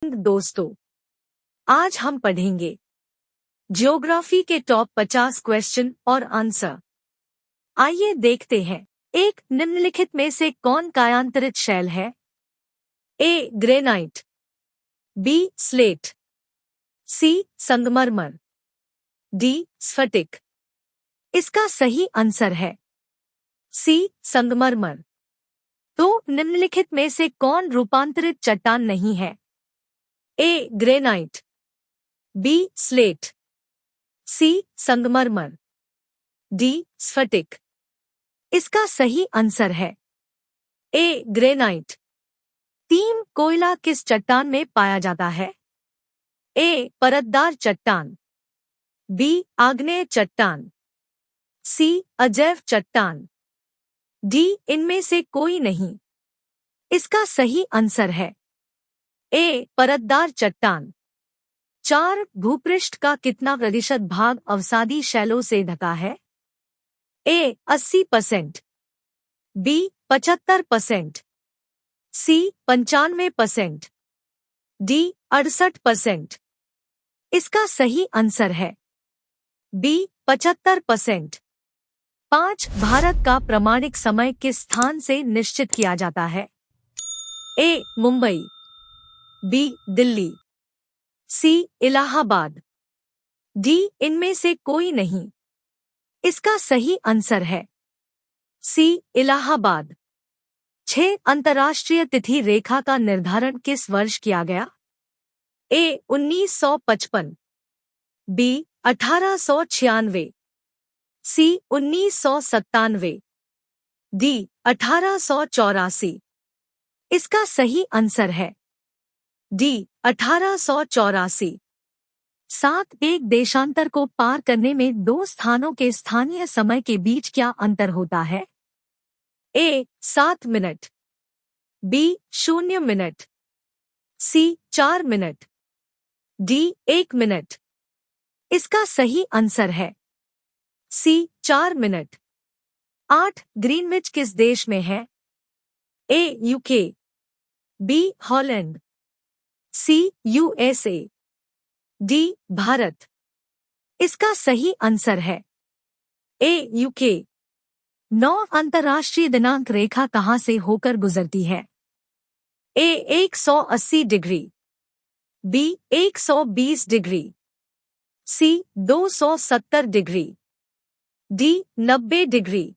दोस्तों, आज हम पढ़ेंगे ज्योग्राफी के टॉप 50 क्वेश्चन और आंसर। आइए देखते हैं। एक निम्नलिखित में से कौन कायांतरित शैल है? ए ग्रेनाइट, बी स्लेट, सी संगमरमर, डी स्फटिक। इसका सही आंसर है सी संगमरमर। तो निम्नलिखित में से कौन रूपांतरित चट्टान नहीं है? ए ग्रेनाइट, बी स्लेट, सी संगमरमर, डी स्फटिक। इसका सही आंसर है ए ग्रेनाइट। तीन कोयला किस चट्टान में पाया जाता है? ए परतदार चट्टान, बी आग्नेय चट्टान, सी अजैव चट्टान, डी इनमें से कोई नहीं। इसका सही आंसर है ए परतदार चट्टान। 4 भूपृष्ठ का कितना प्रतिशत भाग अवसादी शैलों से ढका है? ए 80%, बी 75%, सी 95%, डी 68%। इसका सही आंसर है बी 75%। 5 भारत का प्रामाणिक समय किस स्थान से निश्चित किया जाता है? ए मुंबई, बी दिल्ली, सी इलाहाबाद, डी इनमें से कोई नहीं। इसका सही आंसर है सी इलाहाबाद। 6 अंतर्राष्ट्रीय तिथि रेखा का निर्धारण किस वर्ष किया गया? ए 1955, बी 1896, सी 1997, डी 1884। इसका सही आंसर है डी 1884। 7 एक देशांतर को पार करने में 2 स्थानों के स्थानीय समय के बीच क्या अंतर होता है? ए 7 मिनट, बी 0 मिनट, सी 4 मिनट, डी 1 मिनट। इसका सही आंसर है सी 4 मिनट। 8 ग्रीनविच किस देश में है? A UK, B Holland, C USA, D Bharat. इसका सही आंसर है ए यूके। 9 अंतर्राष्ट्रीय दिनांक रेखा कहाँ से होकर गुजरती है? ए 180 डिग्री, बी 120 डिग्री, सी 270 डिग्री, डी 90 डिग्री।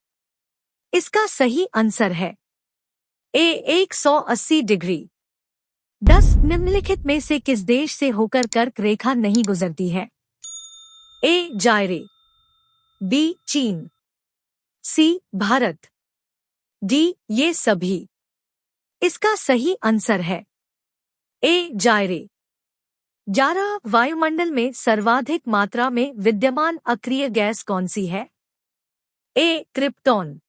इसका सही आंसर है ए 180 डिग्री। 10 निम्नलिखित में से किस देश से होकर कर्क रेखा नहीं गुजरती है? ए जायरे, बी चीन, सी भारत, डी ये सभी। इसका सही आंसर है ए जायरे। 11 वायुमंडल में सर्वाधिक मात्रा में विद्यमान अक्रिय गैस कौन सी है? ए क्रिप्टॉन,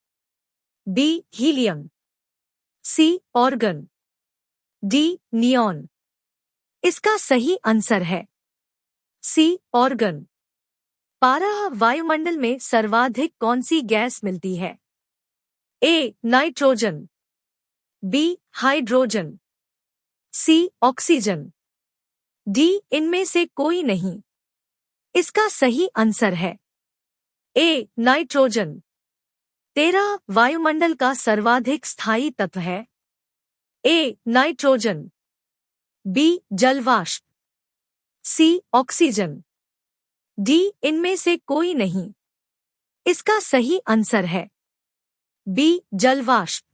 बी हीलियम, सी ऑर्गन, डी नियॉन। इसका सही आंसर है सी ऑर्गन। 12 वायुमंडल में सर्वाधिक कौन सी गैस मिलती है? A nitrogen, B hydrogen, C oxygen, D इनमें से कोई नहीं। इसका सही आंसर है ए नाइट्रोजन। 13 वायुमंडल का सर्वाधिक स्थायी तत्व है? ए नाइट्रोजन, बी जलवाष्प, सी ऑक्सीजन, डी इनमें से कोई नहीं। इसका सही आंसर है बी जलवाष्प।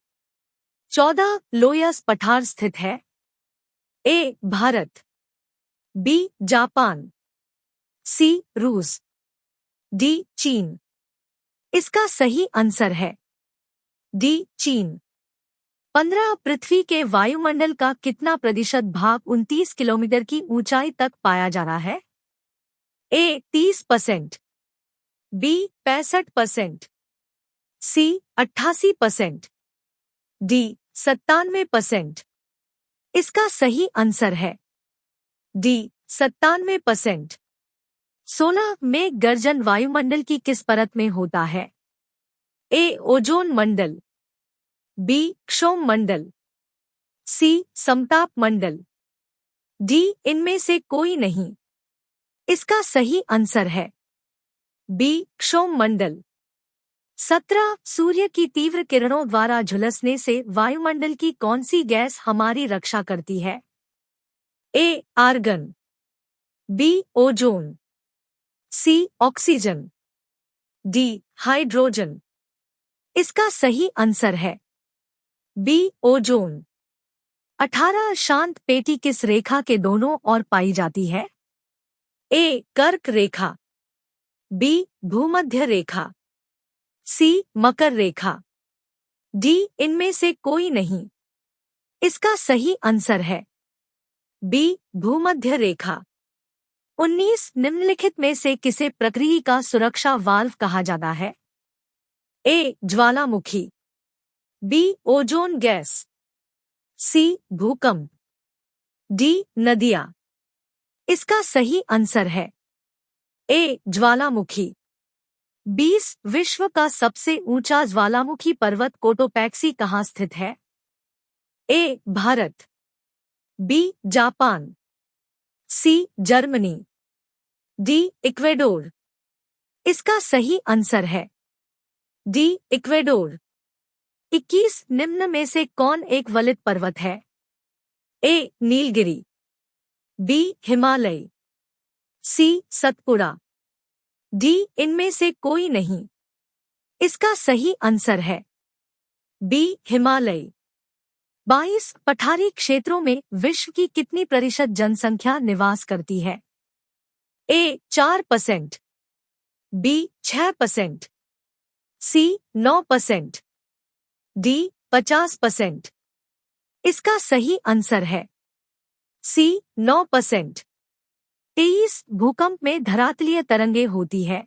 14 लोयस पठार स्थित है? ए भारत, बी जापान, सी रूस, डी चीन। इसका सही आंसर है डी चीन। 15 पृथ्वी के वायुमंडल का कितना प्रतिशत भाग 29 किलोमीटर की ऊंचाई तक पाया जा रहा है? ए 30%, बी 65%, सी 88%, डी 97%। इसका सही आंसर है डी 97%। 16 मेघ गर्जन वायुमंडल की किस परत में होता है? ए ओजोन मंडल, बी क्षोभ मंडल, सी समताप मंडल, डी इनमें से कोई नहीं। इसका सही आंसर है बी क्षौम मंडल। 17 सूर्य की तीव्र किरणों द्वारा झुलसने से वायुमंडल की कौन सी गैस हमारी रक्षा करती है? ए आर्गन, बी ओजोन, सी ऑक्सीजन, डी हाइड्रोजन। इसका सही आंसर है बी ओजोन। 18 शांत पेटी किस रेखा के दोनों ओर पाई जाती है? ए कर्क रेखा, बी भूमध्य रेखा, सी मकर रेखा, डी इनमें से कोई नहीं। इसका सही आंसर है बी भूमध्य रेखा। 19 निम्नलिखित में से किसे प्रक्रिया का सुरक्षा वाल्व कहा जाता है? ए ज्वालामुखी, बी ओजोन गैस, सी भूकंप, डी नदियां। इसका सही आंसर है ए ज्वालामुखी। 20 विश्व का सबसे ऊंचा ज्वालामुखी पर्वत कोटोपैक्सी कहाँ स्थित है? A Bharat, B Japan, C Germany, D Ecuador. इसका सही आंसर है डी इक्वेडोर। 21 निम्न में से कौन एक वलित पर्वत है? ए नीलगिरी, बी हिमालय, सी सतपुड़ा, डी इनमें से कोई नहीं। इसका सही आंसर है बी हिमालय। 22 पठारी क्षेत्रों में विश्व की कितनी प्रतिशत जनसंख्या निवास करती है? ए 4%, बी 6%, सी 9%, डी 50%। इसका सही आंसर है सी 9%। 23 भूकंप में धरातलीय तरंगे होती है?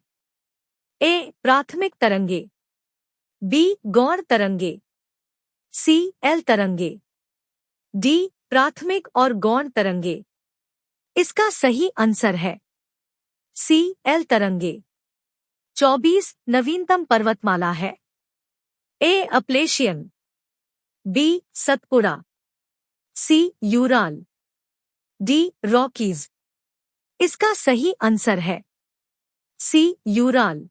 ए प्राथमिक तरंगे, बी गौण तरंगे, सी एल तरंगे, डी प्राथमिक और गौण तरंगे। इसका सही आंसर है सी एल तरंगे। 24 नवीनतम पर्वतमाला है? ए अपलेशियन, बी सतपुड़ा, सी यूराल, डी रॉकीज। इसका सही आंसर है सी यूराल।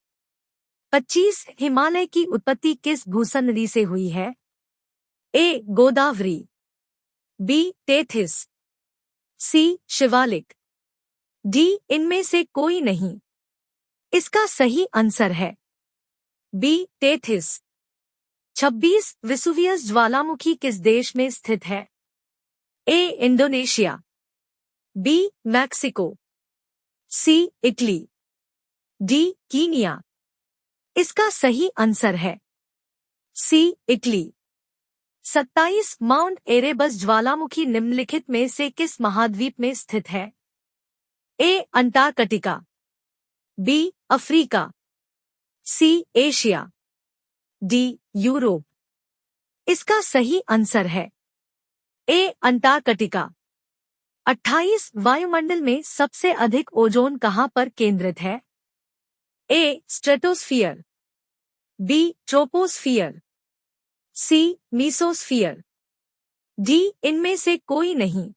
25 हिमालय की उत्पत्ति किस भूसंधि से हुई है? ए गोदावरी, बी तेथिस, सी शिवालिक, डी इनमें से कोई नहीं। इसका सही आंसर है बी तेथिस। 26 वेसुवियस ज्वालामुखी किस देश में स्थित है? ए इंडोनेशिया, बी मैक्सिको, सी इटली, डी कीनिया। इसका सही आंसर है सी इटली। 27 माउंट एरेबस ज्वालामुखी निम्नलिखित में से किस महाद्वीप में स्थित है? A Antarctica, B Africa, C Asia, D Europe. इसका सही आंसर है ए अंटार्कटिका। 28 वायुमंडल में सबसे अधिक ओजोन कहाँ पर केंद्रित है? ए स्ट्रेटोस्फियर, बी ट्रोपोस्फियर, सी मीसोस्फियर, डी इनमें से कोई नहीं।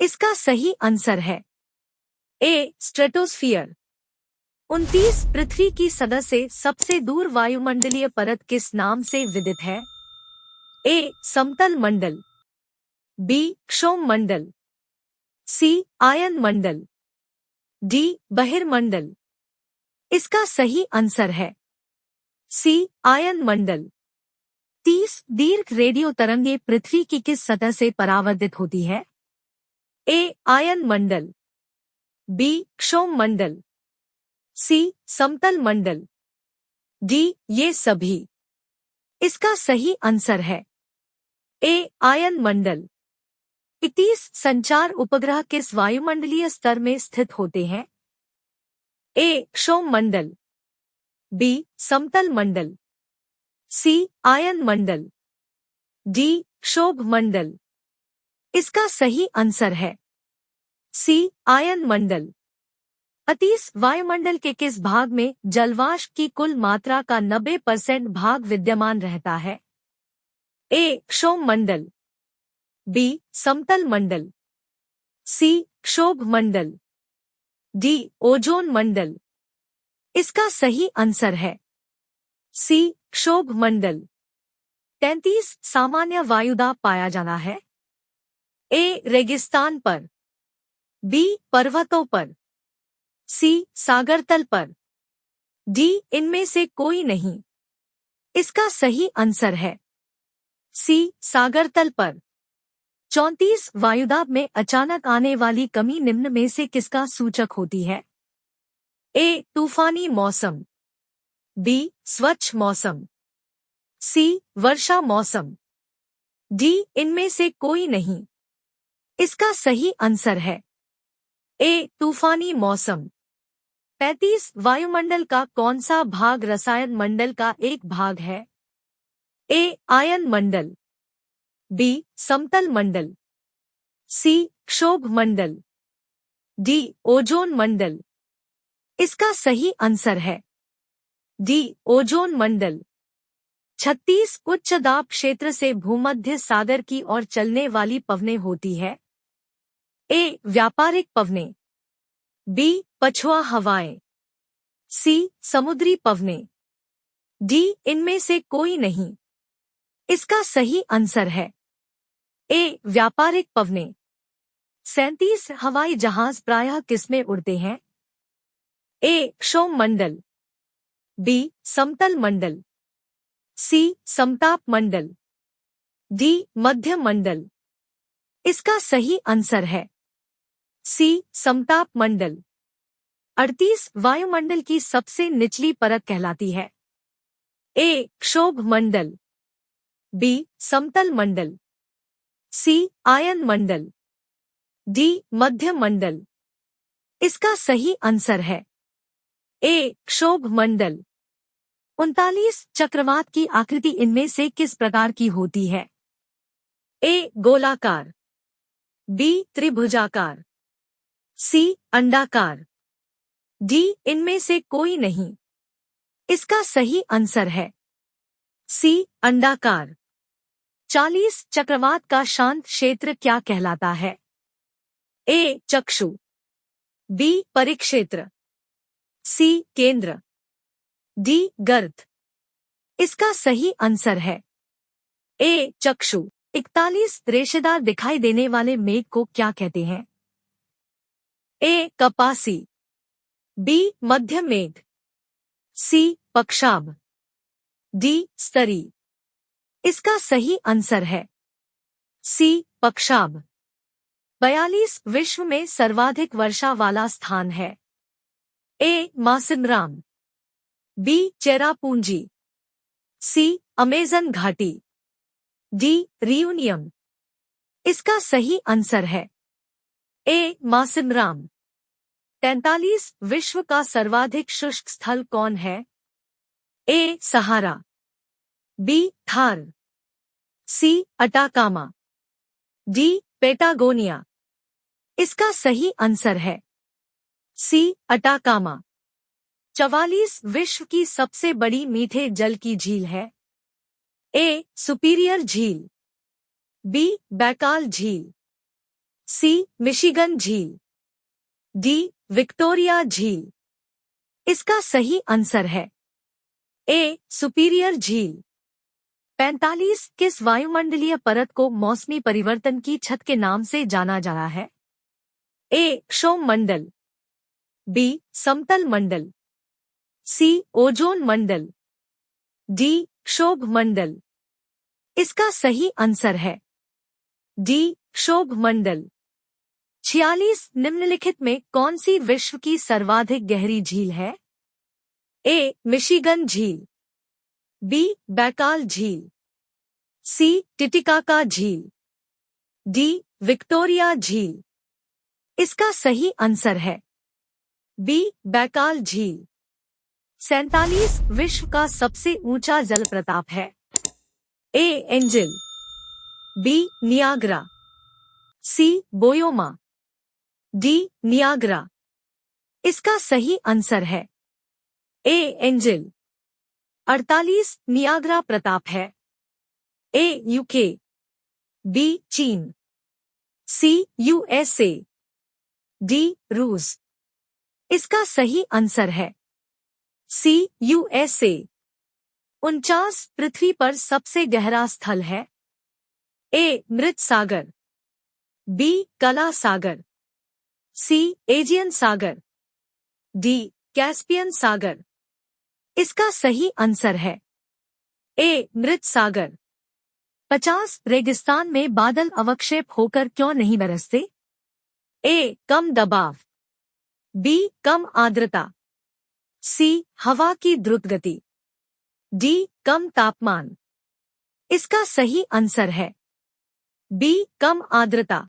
इसका सही आंसर है ए स्ट्रेटोस्फियर। 29 पृथ्वी की सतह से सबसे दूर वायुमंडलीय परत किस नाम से विदित है? ए समतल मंडल, बी क्षौम मंडल, सी आयन मंडल, डी बहिर्मंडल। इसका सही आंसर है सी आयन मंडल। 30 दीर्घ रेडियो तरंगे पृथ्वी की किस सतह से परावर्तित होती है? ए आयन मंडल, बी क्षौम मंडल, सी समतल मंडल, डी ये सभी। इसका सही आंसर है ए आयन मंडल। 31 संचार उपग्रह किस वायुमंडलीय स्तर में स्थित होते हैं? ए क्षौम मंडल, बी समतल मंडल, सी आयन मंडल, डी क्षोभ मंडल। इसका सही आंसर है सी आयन मंडल। 30 वायुमंडल के किस भाग में जलवाष्प की कुल मात्रा का 90% भाग विद्यमान रहता है? ए क्षौम मंडल, बी समतल मंडल, सी क्षोभ मंडल, डी ओजोन मंडल। इसका सही आंसर है सी क्षोभ मंडल। 33 सामान्य वायुदाब पाया जाना है। ए रेगिस्तान पर, बी पर्वतों पर, सी सागर तल पर, डी इनमें से कोई नहीं। इसका सही आंसर है सी सागर तल पर। 34 वायुदाब में अचानक आने वाली कमी निम्न में से किसका सूचक होती है? ए तूफानी मौसम, बी स्वच्छ मौसम, सी वर्षा मौसम, डी इनमें से कोई नहीं। इसका सही आंसर है ए तूफानी मौसम। 35 वायुमंडल का कौन सा भाग रसायन मंडल का एक भाग है? ए आयन मंडल, बी समतल मंडल, सी क्षोभ मंडल, डी ओजोन मंडल। इसका सही आंसर है डी ओजोन मंडल। 36 उच्च दाब क्षेत्र से भूमध्य सागर की ओर चलने वाली पवनें होती है। ए व्यापारिक पवनें, बी पछुआ हवाएं, सी समुद्री पवनें, डी इनमें से कोई नहीं। इसका सही आंसर है ए व्यापारिक पवनें। 37 हवाई जहाज प्रायः किसमें उड़ते हैं? ए क्षोभ मंडल, बी समतल मंडल, सी समताप मंडल, डी मध्य मंडल। इसका सही आंसर है सी समताप मंडल। 38 वायुमंडल की सबसे निचली परत कहलाती है? ए क्षोभ मंडल, बी समतल मंडल, सी आयन मंडल, डी मध्य मंडल। इसका सही आंसर है ए क्षोभ मंडल। 39 चक्रवात की आकृति इनमें से किस प्रकार की होती है? ए गोलाकार, बी त्रिभुजाकार, सी अंडाकार, डी इनमें से कोई नहीं। इसका सही आंसर है सी अंडाकार। 40 चक्रवात का शांत क्षेत्र क्या कहलाता है? ए चक्षु, बी परिक्षेत्र, सी केंद्र, डी गर्त। इसका सही आंसर है ए चक्षु। 41 रेशेदार दिखाई देने वाले मेघ को क्या कहते हैं? ए कपासी, बी मध्य मेघ, सी पक्षाभ, डी स्तरी। इसका सही आंसर है सी पक्षाभ। 42 विश्व में सर्वाधिक वर्षा वाला स्थान है? ए मासिनराम, बी चेरापूंजी, सी अमेजन घाटी, डी रियूनियम। इसका सही आंसर है ए मासिनराम। 43 विश्व का सर्वाधिक शुष्क स्थल कौन है? ए सहारा, बी थार, सी अटाकामा, डी पेटागोनिया। इसका सही आंसर है सी अटाकामा। 44 विश्व की सबसे बड़ी मीठे जल की झील है? ए सुपीरियर झील, बी बैकाल झील, सी मिशिगन झील, डी विक्टोरिया झील। इसका सही आंसर है ए सुपीरियर झील। 45 किस वायुमंडलीय परत को मौसमी परिवर्तन की छत के नाम से जाना जाता है? ए क्षोभ मंडल, बी समतल मंडल, सी ओजोन मंडल, डी क्षोभ मंडल। इसका सही आंसर है डी क्षोभ मंडल। 46 निम्नलिखित में कौन सी विश्व की सर्वाधिक गहरी झील है? ए मिशिगन झील, बी बैकाल झील, सी टिटिकाका झील, डी विक्टोरिया झील। इसका सही आंसर है बी बैकाल झील। 47 विश्व का सबसे ऊंचा जलप्रपात है? ए एंजल, बी नियाग्रा, सी बोयोमा, डी नियाग्रा। इसका सही आंसर है ए एंजल। 48 नियाग्रा प्रताप है? ए यूके, बी चीन, सी यूएसए, डी रूस। इसका सही आंसर है सी यूएसए। 49 पृथ्वी पर सबसे गहरा स्थल है? ए मृत सागर, बी कला सागर, सी एजियन सागर, डी कैस्पियन सागर। इसका सही आंसर है ए मृत सागर। 50 रेगिस्तान में बादल अवक्षेप होकर क्यों नहीं बरसते? ए कम दबाव, बी कम आर्द्रता, सी हवा की द्रुत गति, डी कम तापमान। इसका सही आंसर है बी कम आर्द्रता।